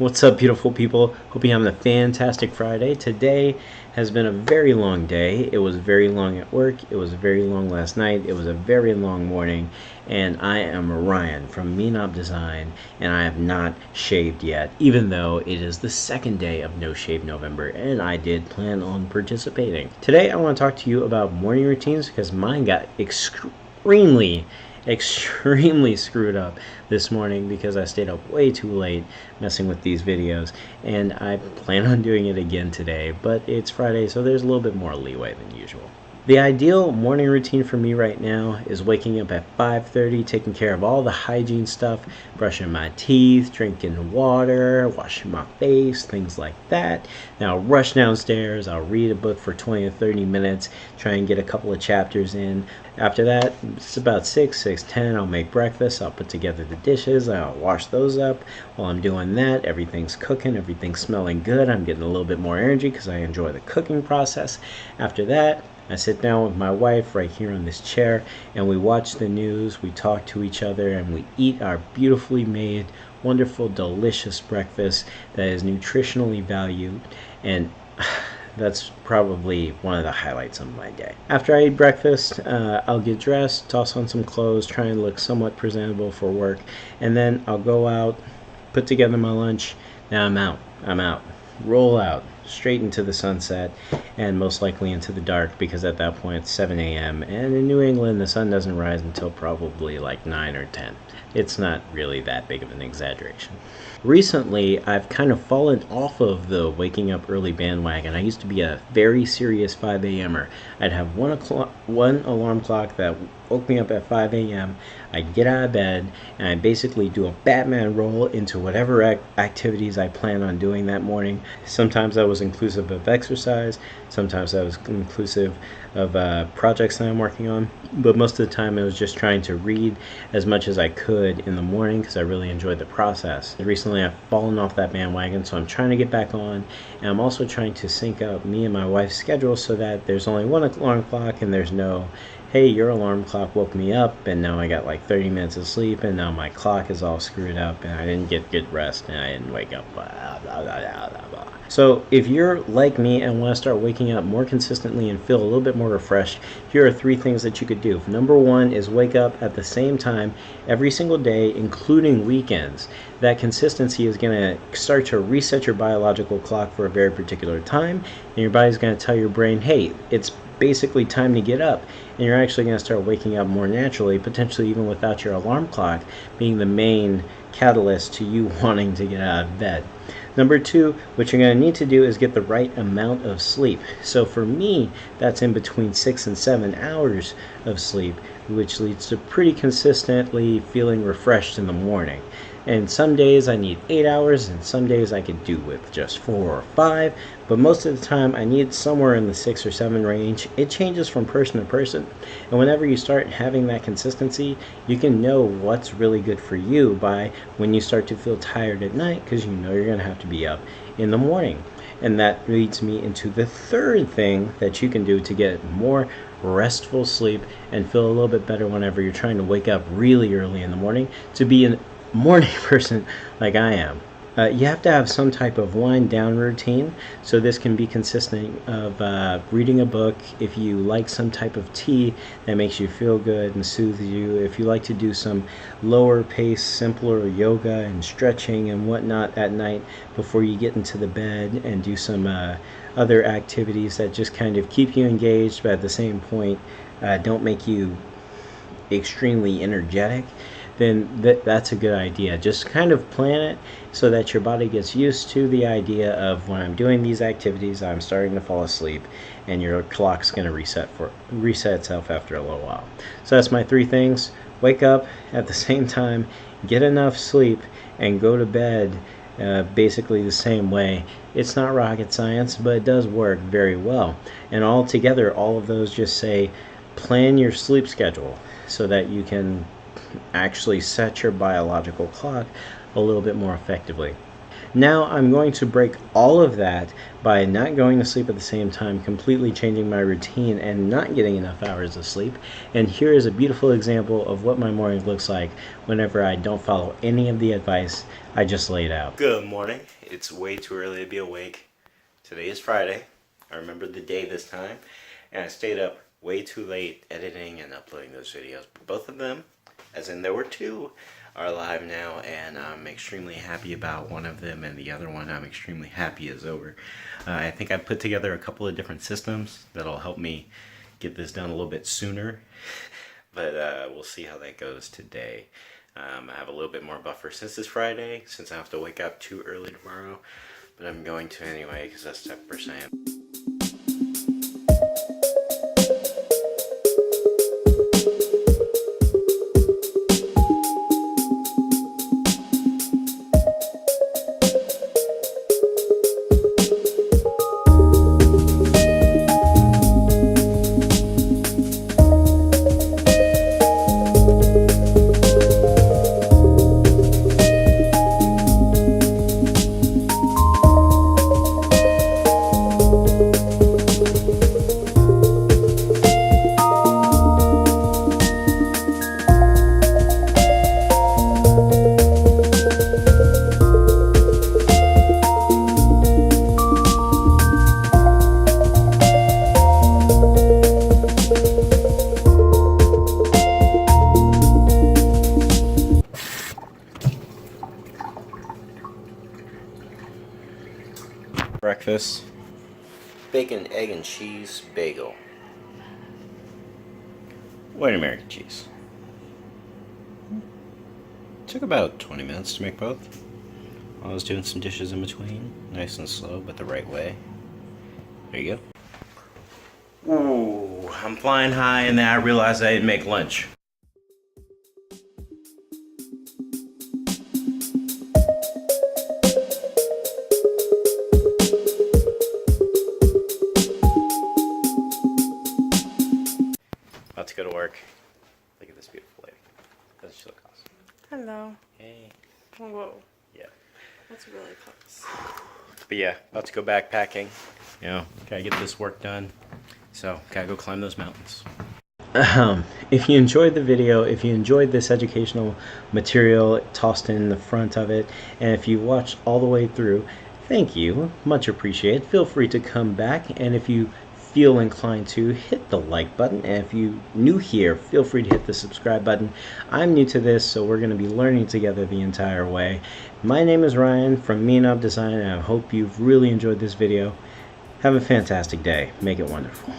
What's up, beautiful people? Hope you're having a fantastic Friday. Today has been a very long day. It was very long at work. It was very long last night. It was a very long morning. And I am Ryan from Meanob Design, and I have not shaved yet, even though it is the second day of No Shave November, and I did plan on participating. Today, I want to talk to you about morning routines because mine got extremely screwed up this morning because I stayed up way too late messing with these videos, and I plan on doing it again today, but it's Friday, so there's a little bit more leeway than usual. The ideal morning routine for me right now is waking up at 5:30, taking care of all the hygiene stuff, brushing my teeth, drinking water, washing my face, things like that. Then I'll rush downstairs, I'll read a book for 20 to 30 minutes, try and get a couple of chapters in. After that, it's about 6:10, I'll make breakfast, I'll put together the dishes, I'll wash those up. While I'm doing that, everything's cooking, everything's smelling good, I'm getting a little bit more energy because I enjoy the cooking process. After that, I sit down with my wife right here on this chair, and we watch the news, we talk to each other, and we eat our beautifully made, wonderful, delicious breakfast that is nutritionally valued, and that's probably one of the highlights of my day. After I eat breakfast, I'll get dressed, toss on some clothes, try and look somewhat presentable for work, and then I'll go out, put together my lunch. Now I'm out, roll out, straight into the sunset, and most likely into the dark, because at that point it's 7 a.m. and in New England the sun doesn't rise until probably like 9 or 10. It's not really that big of an exaggeration. Recently, I've kind of fallen off of the waking up early bandwagon. I used to be a very serious 5 a.m.er. I'd have one alarm clock that woke me up at 5 a.m. I'd get out of bed, and I'd basically do a Batman roll into whatever activities I plan on doing that morning. Sometimes that was inclusive of exercise, sometimes that was inclusive of projects that I'm working on, but most of the time it was just trying to read as much as I could in the morning because I really enjoyed the process. Recently I've fallen off that bandwagon, so I'm trying to get back on, and I'm also trying to sync up me and my wife's schedule so that there's only one alarm clock and there's no, hey, your alarm clock woke me up and now I got like 30 minutes of sleep and now my clock is all screwed up and I didn't get good rest and I didn't wake up. So if you're like me and want to start waking up more consistently and feel a little bit more refreshed, here are 3 things that you could do. Number 1 is wake up at the same time every single day, including weekends. That consistency is going to start to reset your biological clock for a very particular time, and your body's going to tell your brain, hey, it's basically time to get up, and you're actually going to start waking up more naturally, potentially even without your alarm clock being the main catalyst to you wanting to get out of bed. Number 2, what you're going to need to do is get the right amount of sleep. So for me, that's in between 6 and 7 hours of sleep, which leads to pretty consistently feeling refreshed in the morning. And some days I need 8 hours, and some days I could do with just 4 or 5, but most of the time I need somewhere in the 6 or 7 range. It changes from person to person, and whenever you start having that consistency, you can know what's really good for you by when you start to feel tired at night, because you know you're going to have to be up in the morning. And that leads me into the third thing that you can do to get more restful sleep and feel a little bit better whenever you're trying to wake up really early in the morning, to be an morning person like I am. You have to have some type of wind down routine, so this can be consistent of reading a book, if you like some type of tea that makes you feel good and soothes you, if you like to do some lower pace, simpler yoga and stretching and whatnot at night before you get into the bed, and do some other activities that just kind of keep you engaged but at the same point don't make you extremely energetic, then that's a good idea. Just kind of plan it so that your body gets used to the idea of, when I'm doing these activities, I'm starting to fall asleep, and your clock's going to reset itself after a little while. So that's my 3 things. Wake up at the same time, get enough sleep, and go to bed basically the same way. It's not rocket science, but it does work very well. And all together, all of those just say, plan your sleep schedule so that you can actually set your biological clock a little bit more effectively. Now I'm going to break all of that by not going to sleep at the same time, completely changing my routine and not getting enough hours of sleep. And here is a beautiful example of what my morning looks like whenever I don't follow any of the advice I just laid out. Good morning. It's way too early to be awake. Today is Friday. I remember the day this time, and I stayed up way too late editing and uploading those videos. Both of them, as in there were two, are live now, and I'm extremely happy about one of them, and the other one I'm extremely happy is over. I think I've put together a couple of different systems that'll help me get this done a little bit sooner, but we'll see how that goes today. I have a little bit more buffer since it's Friday, since I have to wake up too early tomorrow, but I'm going to anyway because that's the type of person I am. Breakfast: bacon, egg, and cheese bagel. White American cheese. Took about 20 minutes to make both. I was doing some dishes in between, nice and slow, but the right way. There you go. Ooh, I'm flying high, and then I realized I didn't make lunch. About to go to work. Look at this beautiful lady. Doesn't she look awesome? Hello. Hey. Whoa. Yeah. That's really close. But yeah, about to go backpacking. You know, gotta get this work done. So, gotta go climb those mountains. If you enjoyed the video, if you enjoyed this educational material tossed in the front of it, and if you watched all the way through, thank you. Much appreciated. Feel free to come back, and if you feel inclined to, hit the like button, and if you're new here, feel free to hit the subscribe button. I'm new to this, so we're going to be learning together the entire way. My name is Ryan from Me and Up Design, and I hope you've really enjoyed this video. Have a fantastic day. Make it wonderful.